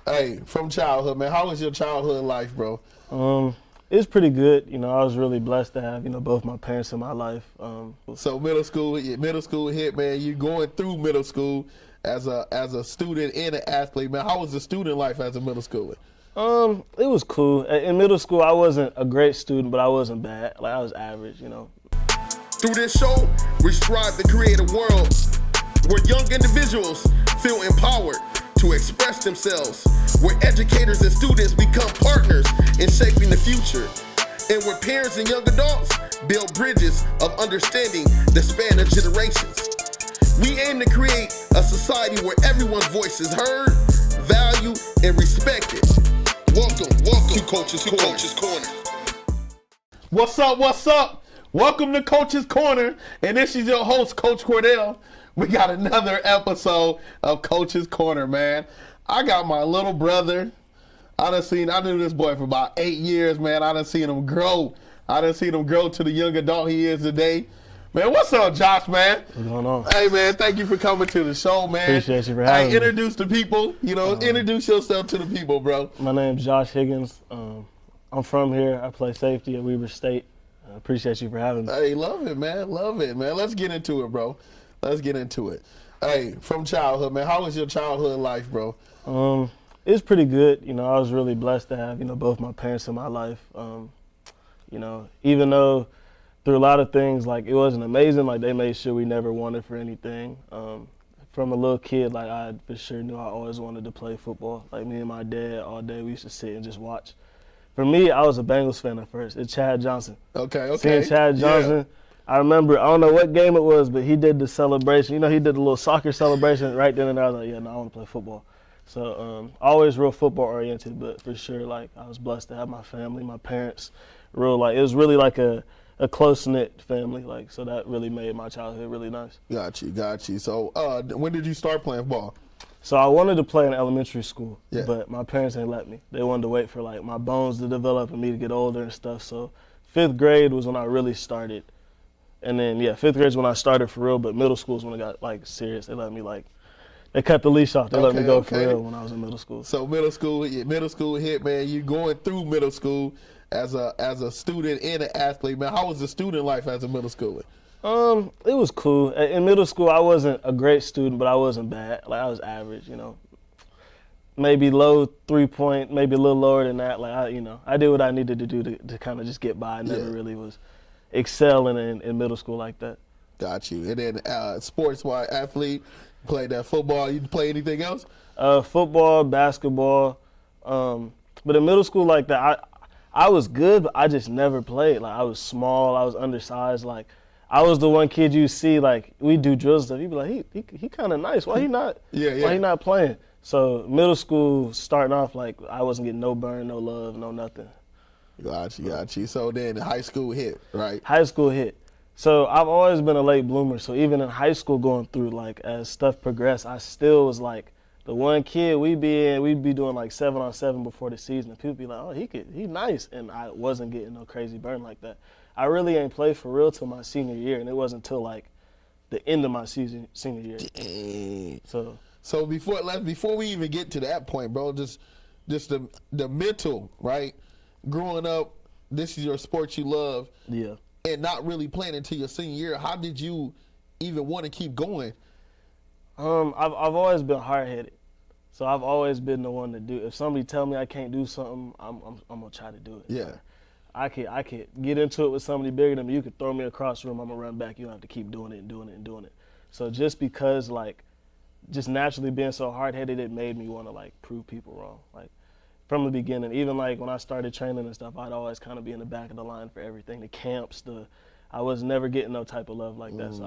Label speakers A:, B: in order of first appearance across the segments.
A: Hey, from childhood, man, how was your childhood life, bro?
B: It's pretty good. I was really blessed to have, both my parents in my life.
A: So middle school hit, man. You going through middle school as a student and an athlete, man. How was the student life as a middle schooler?
B: It was cool. In middle school, I wasn't a great student, but I wasn't bad. Like, I was average.
A: Through this show, we strive to create a world where young individuals feel empowered to express themselves, where educators and students become partners in shaping the future, and where parents and young adults build bridges of understanding that span of generations. We aim to create a society where everyone's voice is heard, valued, and respected. Welcome to Coach's Corner. What's up? Welcome to Coach's Corner, and this is your host, Coach Cordell. We got another episode of Coach's Corner, man. I got my little brother. I knew this boy for about 8 years, man. I done seen him grow. To the young adult he is today. Man, what's up, Josh, man?
B: What's going on?
A: Hey, man, thank you for coming to the show, man.
B: Appreciate you for having me.
A: Introduce the people. Introduce yourself to the people, bro.
B: My name's Josh Higgins. I'm from here. I play safety at Weber State. I appreciate you for having me.
A: Hey, love it, man. Let's get into it, bro. Hey, from childhood, man, how was your childhood life, bro?
B: It's pretty good. I was really blessed to have, both my parents in my life. Even though through a lot of things, like, it wasn't amazing, like, they made sure we never wanted for anything. From a little kid, like, I for sure knew I always wanted to play football. Like, me and my dad, all day, we used to sit and just watch. For me, I was a Bengals fan at first. It's Chad Johnson.
A: Okay.
B: Seeing Chad Johnson. Yeah. I remember, I don't know what game it was, but he did the celebration. He did the little soccer celebration right then and there. I was like, yeah, no, I want to play football. So always real football oriented, but for sure, like, I was blessed to have my family, my parents, it was really like a close-knit family, like, so that really made my childhood really nice.
A: Got you. So when did you start playing ball?
B: So I wanted to play in elementary school,
A: yeah,
B: but my parents didn't let me. They wanted to wait for, like, my bones to develop and me to get older and stuff. So 5th grade was when I really started. And then, 5th grade is when I started for real, but middle school is when it got, like, serious. They let me, like, they cut the leash off. They let me go for real when I was in middle school.
A: So middle school hit, man. You going through middle school as a student and an athlete, man. How was the student life as a middle schooler?
B: It was cool. In middle school, I wasn't a great student, but I wasn't bad. Like, I was average, Maybe low 3-point, maybe a little lower than that. Like, I did what I needed to do to kind of just get by. I never really was excelling in middle school like that.
A: Got you. And then sports-wise, athlete, played that football. You play anything else?
B: Football, basketball. But in middle school like that, I was good, but I just never played. Like, I was small, I was undersized. Like, I was the one kid you see, like, we do drills and stuff. You'd be like, he kind of nice. Why he not? Why he not playing? So middle school, starting off, like, I wasn't getting no burn, no love, no nothing.
A: Got you. So then high school hit, right?
B: High school hit. So I've always been a late bloomer. So even in high school going through, like, as stuff progressed, I still was like the one kid we'd be doing like 7-on-7 before the season. And people be like, oh, he nice. And I wasn't getting no crazy burn like that. I really ain't played for real till my senior year. And it wasn't until like the end of my senior year.
A: Dang.
B: So
A: before we even get to that point, bro, just the mental, right? Growing up, this is your sport you love.
B: Yeah.
A: And not really playing until your senior year. How did you even want to keep going?
B: I've always been hard-headed. So I've always been the one to do. If somebody tell me I can't do something, I'm gonna try to do it.
A: Yeah.
B: I could get into it with somebody bigger than me. You could throw me across the room, I'm gonna run back. You don't have to keep doing it. So just because, like, just naturally being so hard-headed, it made me want to, like, prove people wrong. Like, from the beginning, even like when I started training and stuff, I'd always kind of be in the back of the line for everything. The camps, I was never getting no type of love like that. So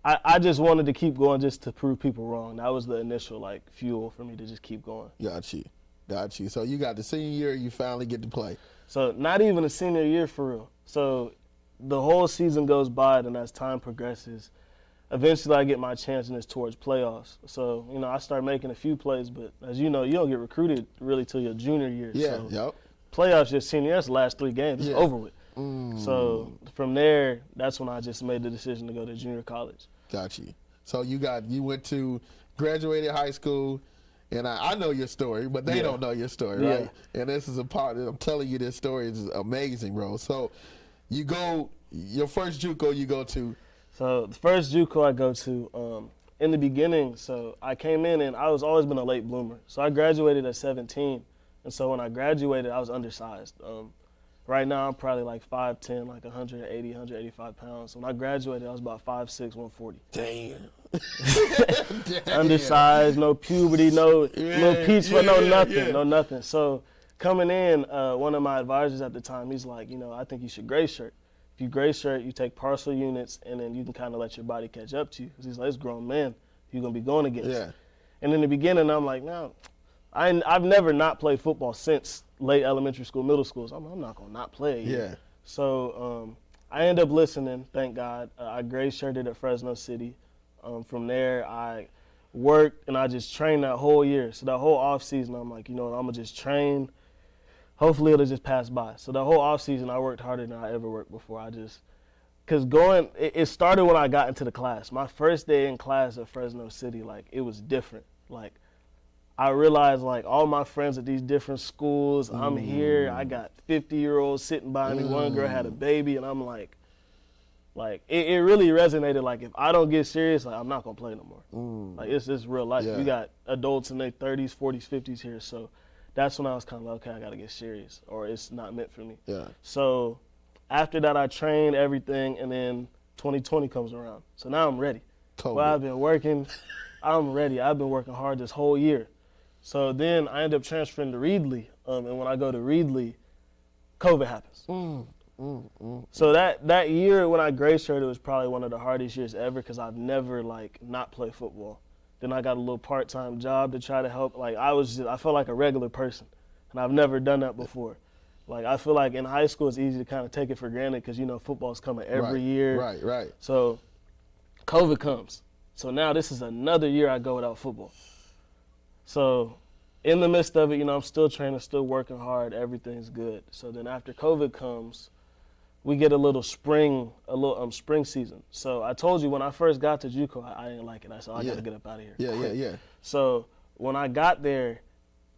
B: I just wanted to keep going just to prove people wrong. That was the initial, like, fuel for me to just keep going.
A: Got you. So you got the senior year, you finally get to play.
B: So not even a senior year for real. So the whole season goes by, and as time progresses, eventually I get my chance, and it's towards playoffs. So, I start making a few plays, but as you know, you don't get recruited really till your junior year.
A: Yeah,
B: so
A: yep.
B: Playoffs your senior year, that's the last 3 games. It's over with. So from there, that's when I just made the decision to go to junior college.
A: Got you. So you graduated high school, And I know your story, but they don't know your story, right? And this is a part that I'm telling you, this story is amazing, bro. So you go, your first JUCO you go to.
B: So the first JUCO I go to, in the beginning, so I came in and I was always been a late bloomer. So I graduated at 17. And so when I graduated, I was undersized. Right now I'm probably like 5'10", like 180, 185 pounds. When I graduated, I was about 5'6", 140.
A: Damn.
B: Undersized, no puberty, no peach, no nothing. So coming in, one of my advisors at the time, he's like, I think you should gray shirt. If you gray shirt, you take partial units, and then you can kind of let your body catch up to you. Because he's like, it's grown men you're going to be going against.
A: Yeah.
B: And in the beginning, I'm like, no, I've never not played football since late elementary school, middle school. So I'm not going to not play.
A: Yeah.
B: So I ended up listening, thank God. I gray shirted at Fresno City. From there, I worked, and I just trained that whole year. So that whole off season, I'm like, I'm going to just train. Hopefully it'll just pass by. So the whole off season, I worked harder than I ever worked before. Because it started when I got into the class. My first day in class at Fresno City, like, it was different. Like, I realized, like, all my friends at these different schools, I'm here, I got 50-year-olds sitting by me. One girl had a baby, and I'm like, it really resonated. Like, if I don't get serious, like, I'm not going to play no more. Like, it's real life.
A: Yeah.
B: You got adults in their 30s, 40s, 50s here. So that's when I was kind of like, okay, I got to get serious, or it's not meant for me.
A: Yeah.
B: So after that, I trained everything, and then 2020 comes around. So now I'm ready. Well, I've been working. I'm ready. I've been working hard this whole year. So then I end up transferring to Reedley. And when I go to Reedley, COVID happens. So that year when I gray shirted was probably one of the hardest years ever because I've never, like, not played football. Then I got a little part-time job to try to help. Like, I felt like a regular person, and I've never done that before. Like, I feel like in high school it's easy to kind of take it for granted because, football's coming every year.
A: Right.
B: So COVID comes. So now this is another year I go without football. So in the midst of it, I'm still training, still working hard, everything's good. So then after COVID comes, we get a little spring season. So I told you when I first got to JUCO, I didn't like it. I said, I got to get up out of here.
A: Yeah.
B: So when I got there,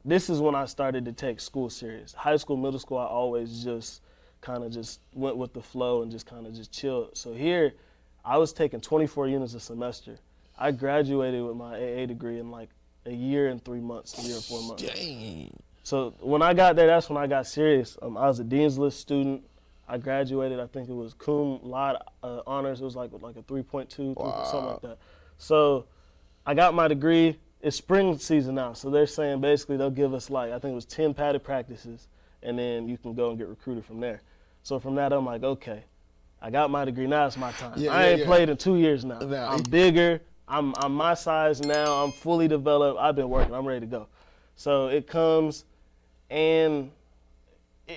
B: this is when I started to take school serious. High school, middle school, I always just kind of just went with the flow and just kind of just chilled. So here, I was taking 24 units a semester. I graduated with my AA degree in like a year and 3 months, a year and 4 months.
A: Dang.
B: So when I got there, that's when I got serious. I was a Dean's List student. I graduated, I think it was cum laude honors. It was like a 3.2, something like that. So I got my degree. It's spring season now. So they're saying basically they'll give us I think it was 10 padded practices, and then you can go and get recruited from there. So from that, I'm like, okay, I got my degree. Now it's my time. I ain't played in 2 years now. I'm bigger. I'm my size now. I'm fully developed. I've been working. I'm ready to go. So it comes, and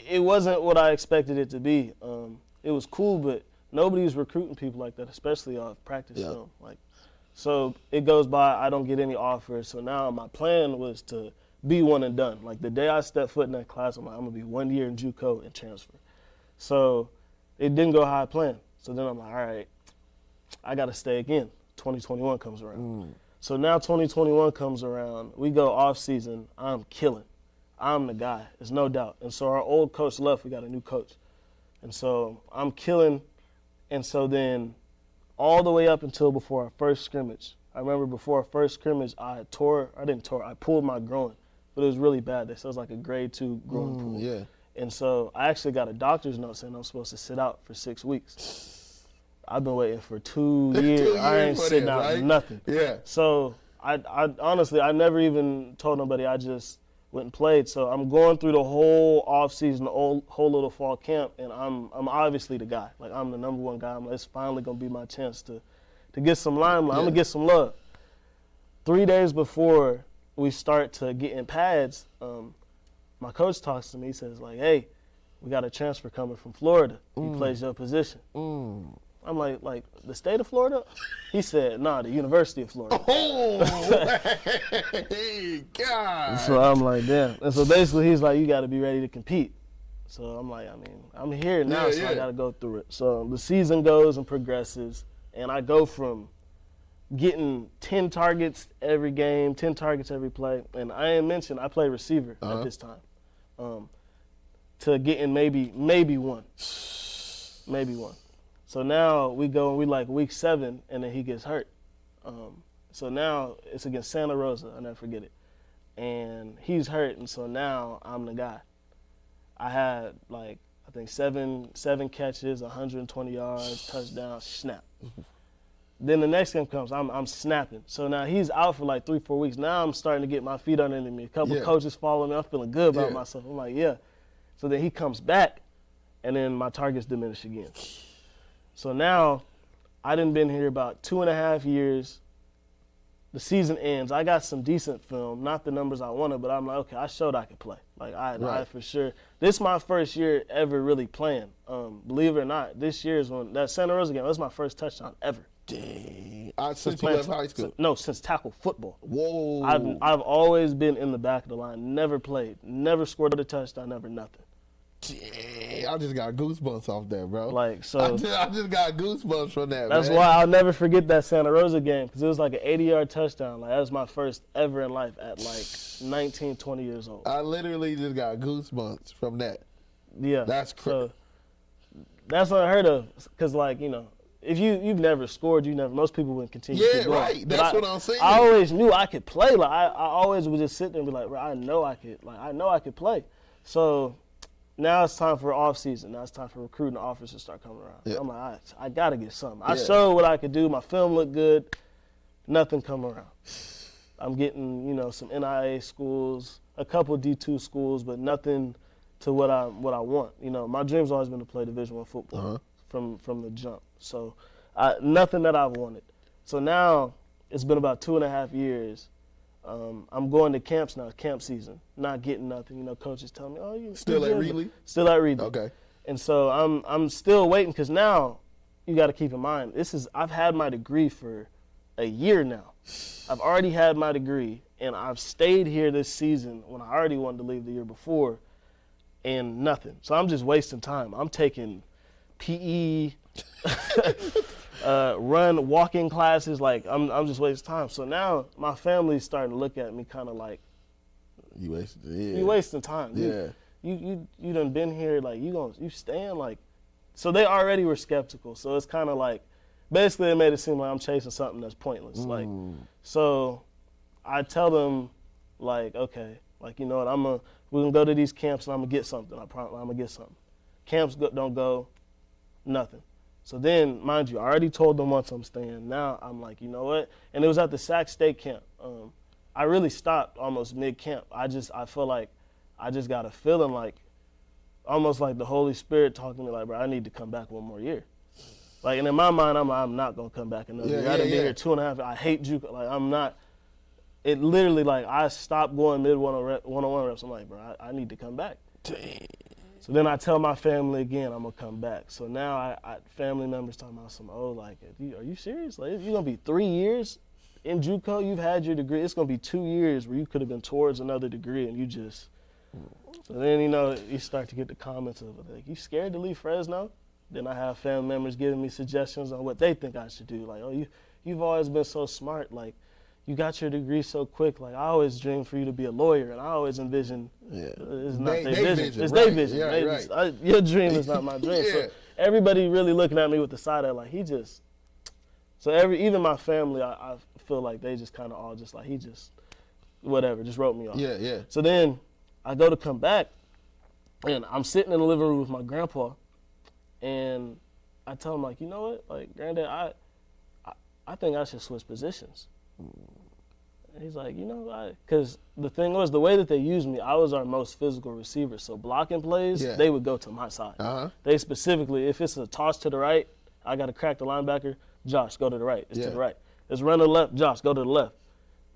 B: it wasn't what I expected it to be. It was cool, but nobody's recruiting people like that, especially off practice film. So it goes by, I don't get any offers. So now my plan was to be one and done. Like the day I step foot in that class, I'm like, I'm gonna be 1 year in JUCO and transfer. So it didn't go how I planned. So then I'm like, all right, I gotta stay again. 2021 comes around. So now 2021 comes around, we go off season, I'm killing. I'm the guy, there's no doubt. And so our old coach left, we got a new coach. And so I'm killing, and so then all the way up until before our first scrimmage. I remember before our first scrimmage, I pulled my groin, but it was really bad. They said it was like a grade 2 groin pull.
A: Yeah.
B: And so I actually got a doctor's note saying I'm supposed to sit out for 6 weeks. I've been waiting for 2 years. I ain't sitting out nothing.
A: Yeah.
B: So I honestly, I never even told nobody. I just went and played. So I'm going through the whole off season, the whole little fall camp, and I'm obviously the guy. Like, I'm the number one guy. It's finally gonna be my chance to get some limelight. I'm gonna get some love. 3 days before we start to get in pads, my coach talks to me. He says, like, hey, we got a transfer coming from Florida. He plays your position. I'm like the state of Florida? He said, nah, the University of Florida.
A: Oh, hey, God.
B: So I'm like, damn. And so basically he's like, you got to be ready to compete. So I'm like, I mean, I'm here now, so I got to go through it. So the season goes and progresses, and I go from getting 10 targets every game, 10 targets every play. And I ain't mentioned I play receiver at this time. To getting maybe one. Maybe one. So now we go and we like week 7 and then he gets hurt. So now it's against Santa Rosa, I'll never forget it. And he's hurt, and so now I'm the guy. I had like, I think seven catches, 120 yards, touchdown, snap. Then the next game comes, I'm snapping. So now he's out for like 3-4 weeks. Now I'm starting to get my feet underneath me. A couple coaches follow me. I'm feeling good about myself. I'm like, yeah. So then he comes back, and then my targets diminish again. So now I done been here about 2.5 years. The season ends. I got some decent film, not the numbers I wanted, but I'm like, okay, I showed I could play. Like, I for sure. This is my first year ever really playing. Believe it or not, this year is when that Santa Rosa game, that was my first touchdown ever.
A: Dang. Since you left high school?
B: No, since tackle football.
A: Whoa.
B: I've always been in the back of the line, never played, never scored a touchdown, never nothing.
A: Dang, I just got goosebumps off that, bro.
B: Like, so
A: I just got goosebumps from that,
B: that's
A: man.
B: why I'll never forget that Santa Rosa game, because it was like an 80-yard touchdown. Like, that was my first ever in life at like 19, 20 years old.
A: I literally just got goosebumps from that.
B: Yeah.
A: That's crazy.
B: So that's unheard of, because, like, you know, if you've never scored, most people wouldn't continue to keep going.
A: Right. That's what I'm saying.
B: I always knew I could play. Like, I always would just sit there and be like, bro, I know I could play. So now it's time for off season. Now it's time for recruiting offers to start coming around. Yeah. I'm like, I got to get something. I showed what I could do. My film looked good. Nothing come around. I'm getting, you know, some NIA schools, a couple D2 schools, but nothing to what I want. You know, my dream's always been to play Division I football from the jump. So nothing that I've wanted. So now it's been about 2.5 years. I'm going to camps now, camp season, not getting nothing. You know, coaches tell me, oh, you
A: still at Reedley?
B: Still at Reedley.
A: Okay.
B: And so I'm still waiting, because now you got to keep in mind, I've had my degree for a year now. I've already had my degree, and I've stayed here this season when I already wanted to leave the year before, and nothing. So I'm just wasting time. I'm taking PE, run walking classes, like I'm just wasting time. So now my family's starting to look at me kind of like, you wasting time.
A: Yeah.
B: You done been here, like you staying, like. So they already were skeptical. So it's kind of like, basically it made it seem like I'm chasing something that's pointless. Like, so I tell them, like, okay, like, you know what, we're gonna go to these camps and I'm gonna get something. I promise I'm gonna get something. Camps don't go, nothing. So then, mind you, I already told them once I'm staying. Now I'm like, you know what? And it was at the Sac State camp. I really stopped almost mid-camp. I feel like I just got a feeling like, almost like the Holy Spirit talking to me like, bro, I need to come back one more year. Like, and in my mind, I'm not going to come back another year. I done been here 2.5. I hate JUCO. Like, I'm not. It literally, like, I stopped going mid-101 reps. I'm like, bro, I need to come back.
A: Dang.
B: So then I tell my family again, I'm going to come back. So now family members talking about some, like, are you serious? Like, you're going to be 3 years in JUCO? You've had your degree. It's going to be 2 years where you could have been towards another degree, and you just. So then, you know, you start to get the comments of, like, you scared to leave Fresno? Then I have family members giving me suggestions on what they think I should do. Like, oh, you've always been so smart. Like, you got your degree so quick. Like, I always dreamed for you to be a lawyer, and I always envision. It's not their vision. It's their vision. Yeah, your dream is not my dream. So everybody really looking at me with the side eye, like, he just. So even my family, I feel like they just kind of all just like, he just, whatever, just wrote me off.
A: Yeah.
B: So then I go to come back, and I'm sitting in the living room with my grandpa, and I tell him, like, you know what, like, Granddad, I think I should switch positions. And he's like, you know, because the thing was, the way that they used me, I was our most physical receiver. So blocking plays, they would go to my side. They specifically, if it's a toss to the right, I got to crack the linebacker, Josh, go to the right. It's to the right. It's run to the left, Josh, go to the left.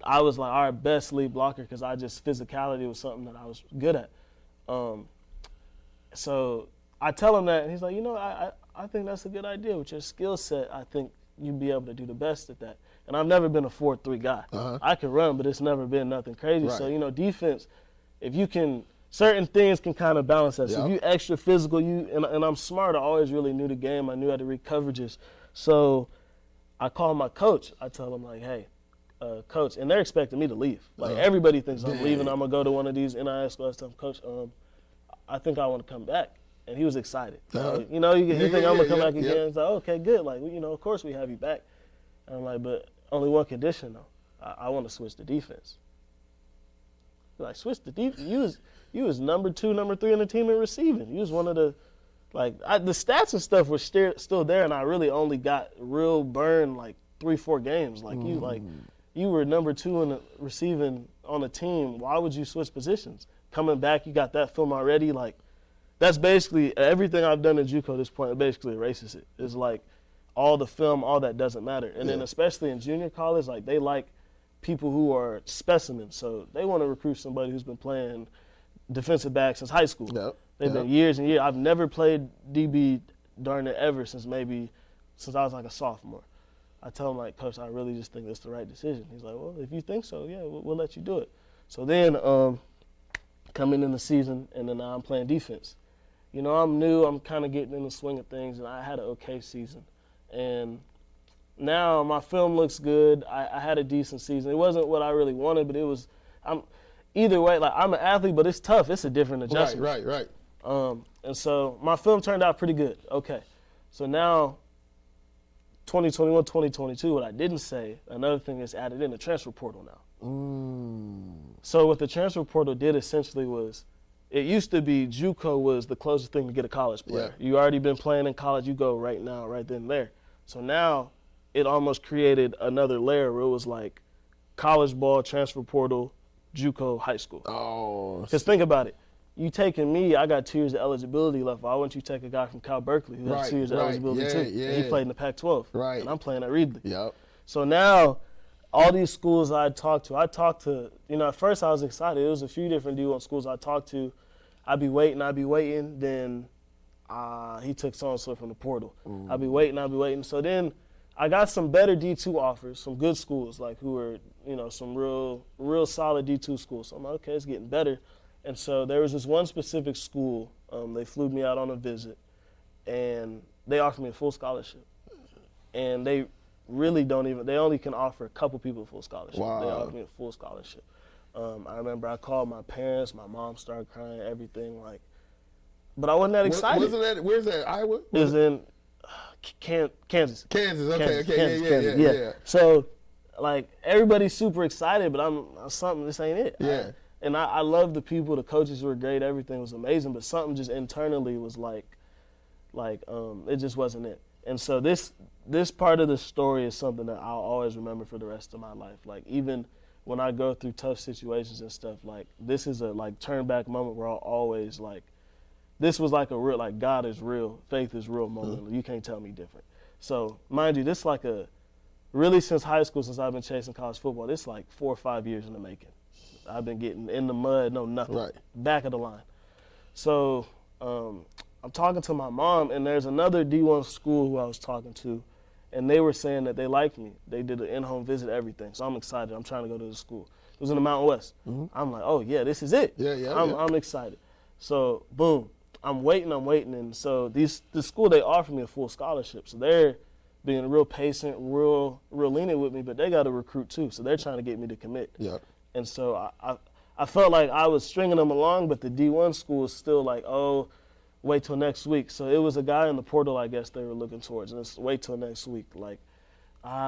B: I was like our best lead blocker because physicality was something that I was good at. So I tell him that, and he's like, you know, I think that's a good idea. With your skill set, I think you'd be able to do the best at that. And I've never been a 4-3 guy. I can run, but it's never been nothing crazy. Right. So, you know, defense, if you can, certain things can kind of balance that. So if you extra physical, and I'm smart. I always really knew the game. I knew how to read coverages. So I call my coach. I tell him like, hey, coach, and they're expecting me to leave. Like everybody thinks I'm leaving. I'm gonna go to one of these NIL schools. I tell him, coach, I think I want to come back. And he was excited. You know, you think I'm gonna come back again. He's like, okay, good. Like, you know, of course we have you back. And I'm like, but only one condition though. I want to switch to defense. Like, switch to defense. You was number 2, number 3 in the team in receiving. You was one of the, like, the stats and stuff were still there, and I really only got real burn like 3-4 games. Like you were number 2 in the receiving on the team. Why would you switch positions? Coming back, you got that film already. Like, that's basically everything I've done in JUCO at this point. It basically erases it. It's like all the film, all that doesn't matter. And then especially in junior college, like they like people who are specimens. So they want to recruit somebody who's been playing defensive back since high school. They've been years and years. I've never played DB darn it ever since I was like a sophomore. I tell him, like, coach, I really just think that's the right decision. He's like, well, if you think so, yeah, we'll let you do it. So then coming in the season, and then now I'm playing defense. You know, I'm new. I'm kind of getting in the swing of things, and I had an okay season. And now my film looks good. I had a decent season. It wasn't what I really wanted, but it was. Either way, like, I'm an athlete, but it's tough. It's a different adjustment.
A: Right.
B: And so my film turned out pretty good. Okay. So now 2021, 2022, what I didn't say, another thing is added in the transfer portal now. So what the transfer portal did essentially was, it used to be JUCO was the closest thing to get a college player. You already been playing in college, you go right now, right then and there. So now it almost created another layer where it was like college ball, transfer portal, JUCO, high school. Because think about it. You taking me, I got 2 years of eligibility left. Why wouldn't you take a guy from Cal Berkeley who has 2 years of eligibility too? And he played in the Pac-12. And I'm playing at Reedley. So now all these schools I talked to, you know, at first I was excited. It was a few different D1 schools I talked to. I'd be waiting. Then he took so-and-so from the portal. I'd be waiting. So then I got some better D2 offers, some good schools, like who were, you know, some real solid D2 schools. So I'm like, okay, it's getting better. And so there was this one specific school. They flew me out on a visit, and they offered me a full scholarship. And they really they only can offer a couple people a full scholarship. They offered me a full scholarship. I remember I called my parents, my mom started crying, everything, like, but I wasn't that excited.
A: Where's that, Iowa?
B: It was in Kansas.
A: Kansas, yeah.
B: So, like, everybody's super excited, but this ain't it. And I love the people, the coaches were great, everything was amazing, but something just internally was like it just wasn't it. And so this part of the story is something that I'll always remember for the rest of my life. Like, even when I go through tough situations and stuff, like, this is a, like, turn back moment where I'll always, like, this was like a real, like, God is real, faith is real moment. You can't tell me different. So, mind you, this like really since high school, since I've been chasing college football, this like 4 or 5 years in the making. I've been getting in the mud, no nothing, back of the line. So I'm talking to my mom, and there's another D1 school who I was talking to, and they were saying that they liked me. They did an in-home visit, everything. So I'm excited. I'm trying to go to the school. It was in the Mountain West. I'm like, oh, yeah, this is it. I'm excited. So, boom, I'm waiting, and so the school, they offered me a full scholarship. So they're being real patient, real lenient with me, but they got to recruit too. So they're trying to get me to commit. And so I felt like I was stringing them along, but the D1 school is still like, oh, wait till next week. So it was a guy in the portal, I guess, they were looking towards. And it's wait till next week. Like,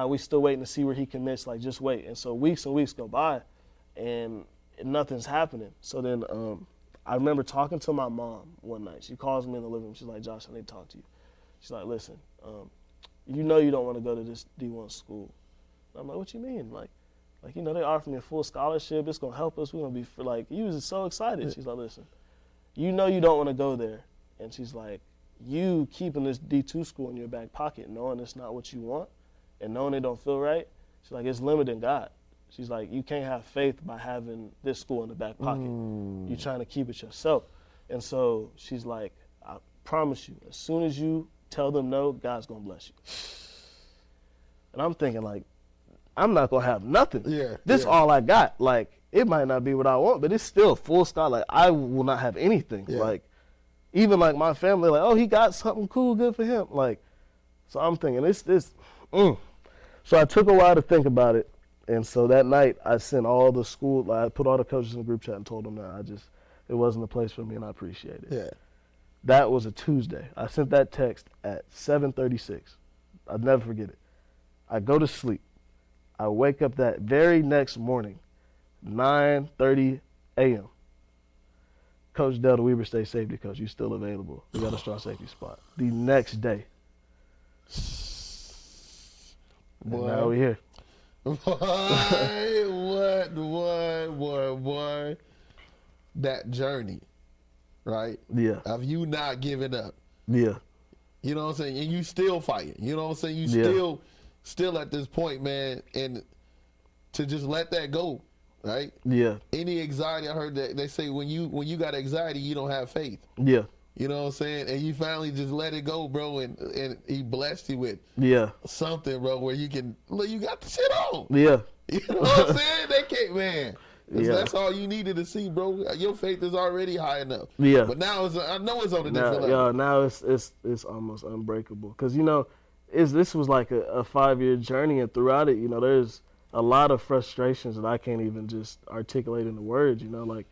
B: we still waiting to see where he commits. Like, just wait. And so weeks and weeks go by, and nothing's happening. So then I remember talking to my mom one night. She calls me in the living room. She's like, Josh, I need to talk to you. She's like, listen, you know you don't want to go to this D1 school. I'm like, what you mean? Like, you know, they offered me a full scholarship. It's going to help us. We're going to be, like, you was so excited. She's like, listen, you know you don't want to go there. And she's like, you keeping this D2 school in your back pocket, knowing it's not what you want and knowing it don't feel right, she's like, it's limiting God. She's like, you can't have faith by having this school in the back pocket. You're trying to keep it yourself. And so she's like, I promise you, as soon as you tell them no, God's going to bless you. And I'm thinking, like, I'm not going to have nothing. This all I got. Like, it might not be what I want, but it's still full scholar. Like, I will not have anything. Like, even like my family, like, oh, he got something cool, good for him. Like, so I'm thinking, So I took a while to think about it. And so that night, I sent all the school, like, I put all the coaches in the group chat and told them that it wasn't a place for me, and I appreciate it.
A: Yeah.
B: That was a Tuesday. I sent that text at 7:36. I'll never forget it. I go to sleep. I wake up that very next morning, 9:30 a.m. Coach Delta Weber, State Safety Coach, you still available? We got a strong safety spot. The next day. And now we're here.
A: What? That journey, right?
B: Yeah.
A: Of you not giving up.
B: Yeah.
A: You know what I'm saying? And you still fighting. You know what I'm saying? You still at this point, man, and to just let that go, right?
B: Yeah.
A: Any anxiety, I heard that they say when you got anxiety, you don't have faith.
B: Yeah.
A: You know what I'm saying? And you finally just let it go, bro, and he blessed you with something, bro, where you got the shit on.
B: Yeah.
A: You know what I'm saying? They can't, man. That's all you needed to see, bro. Your faith is already high enough.
B: Yeah.
A: But now I know it's on a different level.
B: Yeah, now it's almost unbreakable. Because, this was like a 5-year journey, and throughout it, there's a lot of frustrations that I can't even just articulate into words, like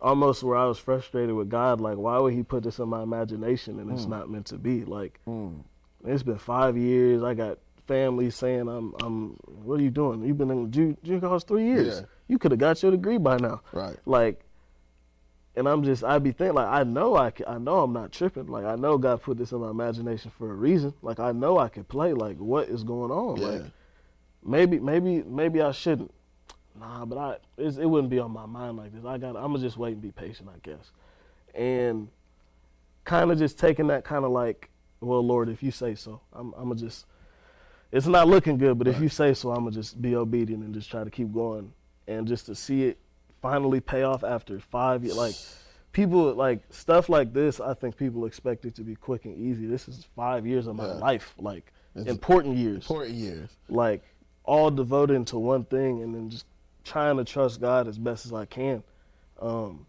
B: almost where I was frustrated with God, like, why would he put this in my imagination and it's not meant to be? Like, it's been 5 years. I got family saying, what are you doing? You've been in junior college 3 years.
A: Yeah.
B: You could have got your degree by now.
A: Right.
B: Like, and I'd be thinking, like, I know I'm not tripping. Like, I know God put this in my imagination for a reason. Like, I know I could play. Like, what is going on?
A: Yeah.
B: Like, maybe I shouldn't. Nah, but it wouldn't be on my mind like this. I'm gonna just wait and be patient, I guess. And kind of just taking that kind of like, well, Lord, if you say so, I'm gonna just, it's not looking good, but if you say so, I'm gonna just be obedient and just try to keep going. And just to see it finally pay off after 5 years, like, people, like, stuff like this, I think people expect it to be quick and easy. This is 5 years of my life, like, important years.
A: Important years.
B: Like, all devoted into one thing, and then just trying to trust God as best as I can. And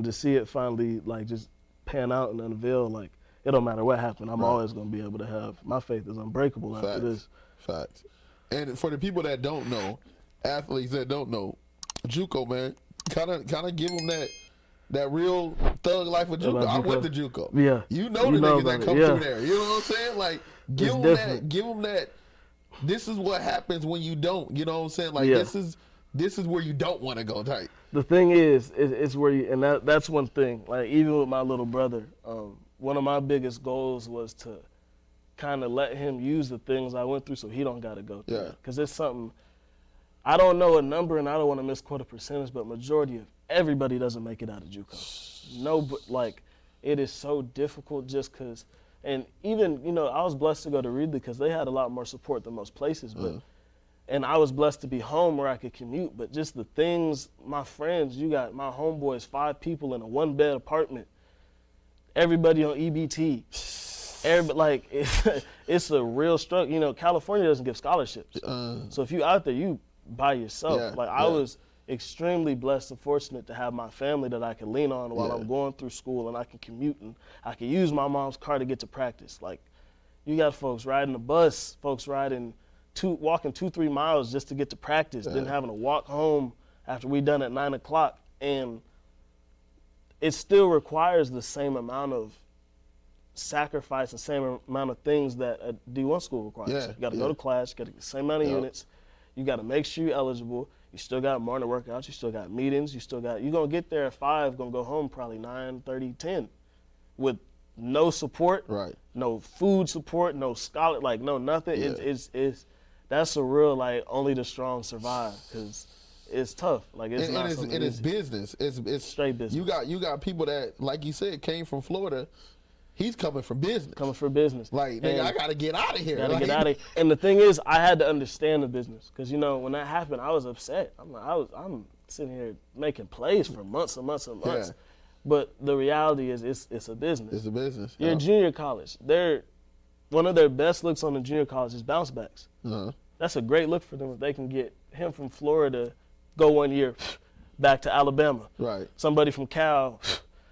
B: to see it finally, like, just pan out and unveil, like, it don't matter what happened, I'm always going to be able to have, my faith is unbreakable after this.
A: Facts. And for the people that don't know, athletes that don't know, JUCO, man, kind of give them that real thug life of JUCO. I went to JUCO.
B: Yeah.
A: You know the niggas that come through there. You know what I'm saying? Like, give them that. This is what happens when you don't. You know what I'm saying? Like, this is where you don't want to go type.
B: The thing is, it's where you, and that's one thing. Like, even with my little brother, one of my biggest goals was to kind of let him use the things I went through so he don't got to go through.
A: Yeah.
B: Because it's something, I don't know a number, and I don't want to misquote a percentage, but majority of everybody doesn't make it out of JUCO. No, but, like, it is so difficult just because, and even, I was blessed to go to Reedley because they had a lot more support than most places, but and I was blessed to be home where I could commute, but just the things, my friends, you got my homeboys, 5 people in a 1-bed apartment, everybody on EBT, like, it's a real struggle. California doesn't give scholarships. So if you out there, you by yourself. I was extremely blessed and fortunate to have my family that I can lean on while I'm going through school, and I can commute, and I can use my mom's car to get to practice. Like, you got folks riding the bus, folks walking 2-3 miles just to get to practice, then having to walk home after we done at 9 o'clock. And it still requires the same amount of sacrifice and same amount of things that a D1 school requires. You got to go to class, you got to get the same amount of units, you got to make sure you're eligible, you still got morning workouts, you still got meetings, you're going to get there at 5, going to go home probably 9:30, 10 with no support, no food support, no scholar, like, no nothing. It's that's a real, like, only the strong survive, because it's tough. Like, it's not something easy.
A: It's business. It's
B: straight business.
A: You got people that, like you said, came from Florida. He's coming for business. Like, nigga, I gotta get out of here.
B: Get out of here. And the thing is, I had to understand the business, because when that happened, I was upset. I'm sitting here making plays for months and months and months. But the reality is, it's a business.
A: It's a business.
B: You're in junior college. One of their best looks on the junior college is bounce backs. That's a great look for them if they can get him from Florida, go 1 year, back to Alabama.
A: Right.
B: Somebody from Cal,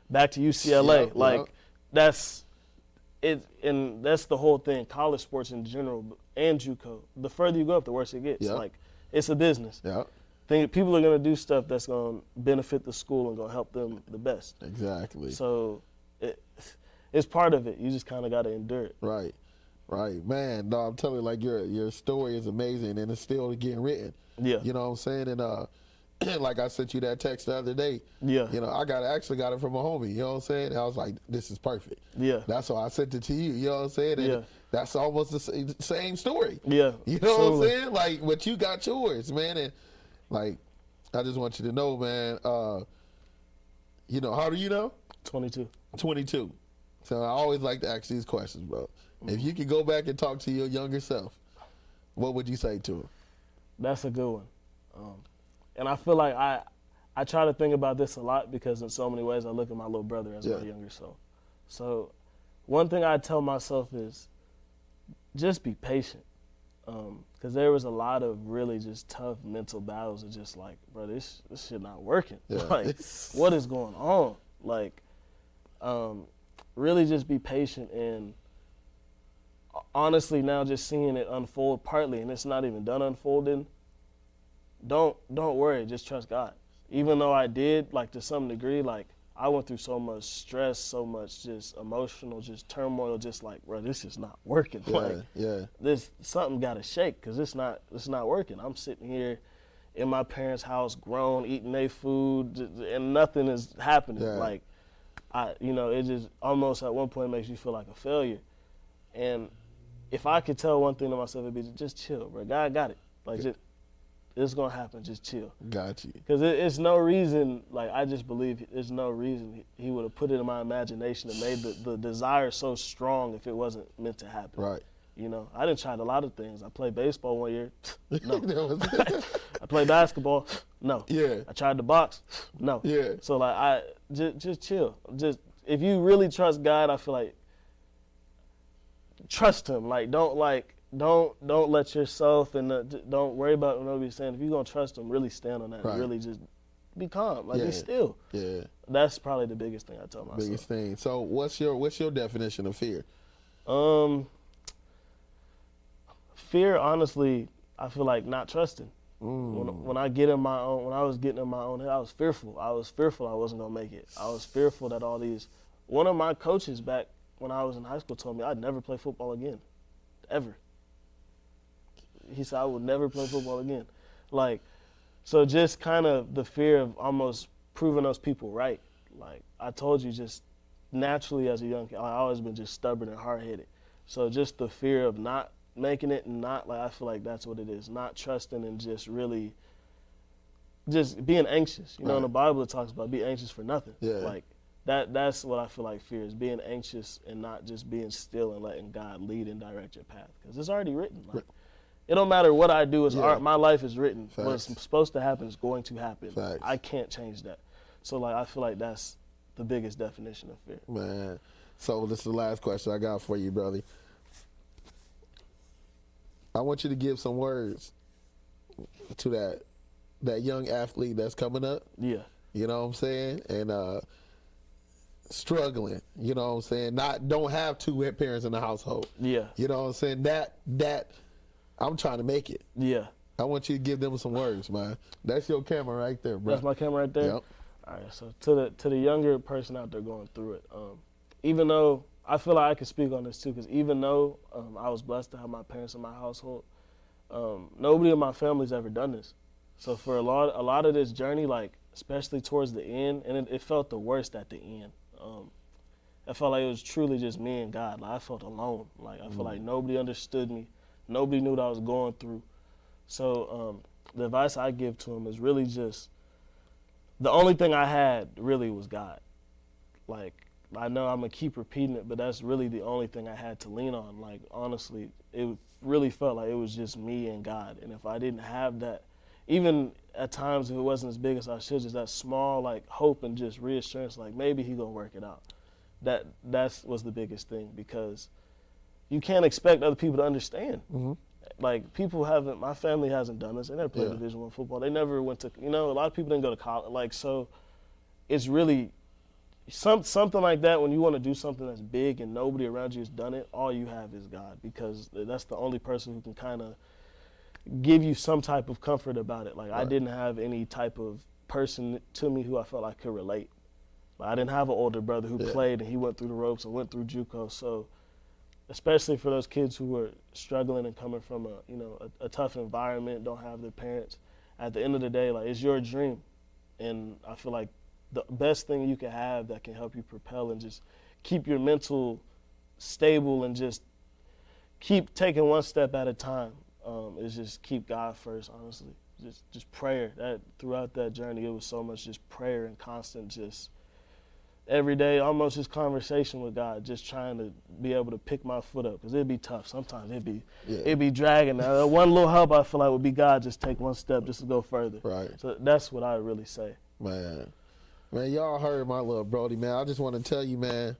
B: back to UCLA. That's and that's the whole thing. College sports in general and JUCO. The further you go up, the worse it gets.
A: Yep.
B: Like, it's a business.
A: Yeah.
B: People are gonna do stuff that's gonna benefit the school and gonna help them the best.
A: Exactly.
B: So it's part of it. You just kind of got to endure it.
A: Right. Man, no, I'm telling you, like, your story is amazing, and it's still getting written.
B: Yeah.
A: You know what I'm saying? And like I sent you that text the other day.
B: Yeah.
A: You know, I actually got it from a homie. You know what I'm saying? And I was like, this is perfect.
B: Yeah.
A: That's why I sent it to you. You know what I'm saying? And
B: Yeah.
A: that's almost the same story.
B: Yeah.
A: You know what I'm
B: truly.
A: saying? Like, but you got yours, man. And like, I just want you to know, man. You know, how do you know?
B: 22.
A: 22. So I always like to ask these questions, bro. If you could go back and talk to your younger self, what would you say to him?
B: That's a good one. And I feel like I try to think about this a lot because in so many ways I look at my little brother as my younger self. So one thing I tell myself is just be patient. Because there was a lot of really just tough mental battles of just like, bro, this shit not working.
A: Yeah.
B: Like, what is going on? Like, really just be patient, and honestly now just seeing it unfold partly, and it's not even done unfolding, don't worry, just trust God. Even though I did, like, to some degree, like, I went through so much stress, so much just emotional, just turmoil, just like, bro, this is not working. This something got to shake because it's not working. I'm sitting here in my parents' house, grown, eating their food, and nothing is happening.
A: Yeah.
B: Like, it just almost at one point makes you feel like a failure. And if I could tell one thing to myself, it'd be just chill, bro. God got it. Like, it's gonna happen. Just chill.
A: Got you.
B: Because it's no reason, like, I just believe there's no reason he would have put it in my imagination and made the desire so strong if it wasn't meant to happen.
A: Right.
B: You know, I done tried a lot of things. I played baseball one year. No.
A: I
B: I played basketball. No.
A: Yeah.
B: I tried to box. No.
A: Yeah.
B: So, like, I just chill. Just, if you really trust God, I feel like trust him. Like, don't let yourself and don't worry about what nobody's saying. If you're gonna trust him, really stand on that.
A: Right.
B: Really just be calm. Like,
A: Yeah.
B: be still.
A: Yeah.
B: That's probably the biggest thing I tell myself.
A: Biggest thing. So what's your definition of fear?
B: Fear, honestly, I feel like not trusting. When I get in my own, when I was getting in my own head, I was fearful. I wasn't gonna make it. I was fearful that one of my coaches back when I was in high school told me I'd never play football again, ever. He said I would never play football again. Like, so just kind of the fear of almost proving those people right. Like, I told you, just naturally as a young kid, I've always been just stubborn and hard-headed. So just the fear of not making it and not, like, I feel like that's what it is. Not trusting and just really just being anxious. You know, in the Bible it talks about be anxious for nothing.
A: Yeah.
B: Like, that's what I feel like fear is, being anxious and not just being still and letting God lead and direct your path. Because it's already written. Like, it don't matter what I do. My life is written.
A: Facts.
B: What's supposed to happen is going to happen.
A: Facts.
B: I can't change that. So, like, I feel like that's the biggest definition of fear.
A: Man. So this is the last question I got for you, brother. I want you to give some words to that young athlete that's coming up.
B: Yeah.
A: You know what I'm saying? And struggling, you know what I'm saying? Don't have two parents in the household.
B: Yeah.
A: You know what I'm saying? That I'm trying to make it.
B: Yeah.
A: I want you to give them some words, man. That's your camera right there, bro.
B: That's my camera right there?
A: Yep.
B: All right, so to the younger person out there going through it, even though I feel like I can speak on this too, because even though I was blessed to have my parents in my household, nobody in my family's ever done this. So for a lot of this journey, like, especially towards the end, and it felt the worst at the end. I felt like it was truly just me and God. Like, I felt alone. Like, I felt like nobody understood me. Nobody knew what I was going through. So the advice I give to him is really just, the only thing I had really was God. Like, I know I'm going to keep repeating it, but that's really the only thing I had to lean on. Like, honestly, it really felt like it was just me and God. And if I didn't have that, even at times if it wasn't as big as I should, just that small, like, hope and just reassurance, like, maybe he going to work it out. That was the biggest thing, because you can't expect other people to understand. Mm-hmm. Like, my family hasn't done this. They never played Division I football. They never went to, a lot of people didn't go to college. Like, so it's really, something like that, when you want to do something that's big and nobody around you has done it, all you have is God, because that's the only person who can kind of give you some type of comfort about it. Like, I didn't have any type of person to me who I felt I could relate. Like, I didn't have an older brother who played and he went through the ropes and went through JUCO. So especially for those kids who were struggling and coming from a tough environment, don't have their parents, at the end of the day, like, it's your dream. And I feel like the best thing you can have that can help you propel and just keep your mental stable and just keep taking one step at a time is just keep God first, honestly. Just prayer. That throughout that journey, it was so much just prayer and constant, just every day, almost just conversation with God, just trying to be able to pick my foot up, because it'd be tough. Sometimes it'd be dragging. Now, one little help I feel like would be God, just take one step just to go further.
C: Right.
B: So that's what I would really say.
C: Man, y'all heard my little Brody, man. I just want to tell you, man,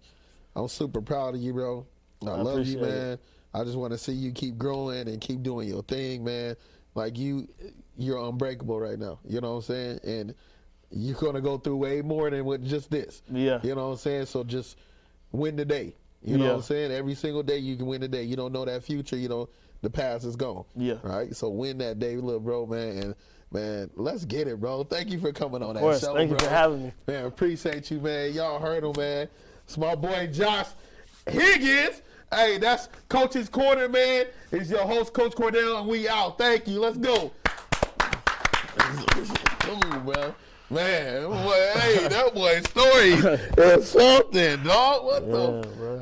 C: I'm super proud of you, bro. I love you, man.
B: It.
C: I just want to see you keep growing and keep doing your thing, man. Like, you're unbreakable right now. You know what I'm saying? And you're going to go through way more than with just this.
B: Yeah.
C: You know what I'm saying? So just win the day. You know what I'm saying? Every single day you can win the day. You don't know that future. You know, the past is gone.
B: Yeah.
C: Right? So win that day, little bro, man. And, man, let's get it, bro. Thank you for coming on that show, bro.
B: Thank you for having me.
C: Man, appreciate you, man. Y'all heard him, man. It's my boy Josh Higgins. Hey, that's Coach's Corner, man. It's your host, Coach Cordell, and we out. Thank you. Let's go. Come on, bro. Man, boy, hey, that boy's story is something, dog. What the?
B: Bro.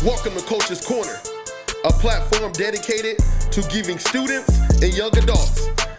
A: Welcome to Coach's Corner, a platform dedicated to giving students and young adults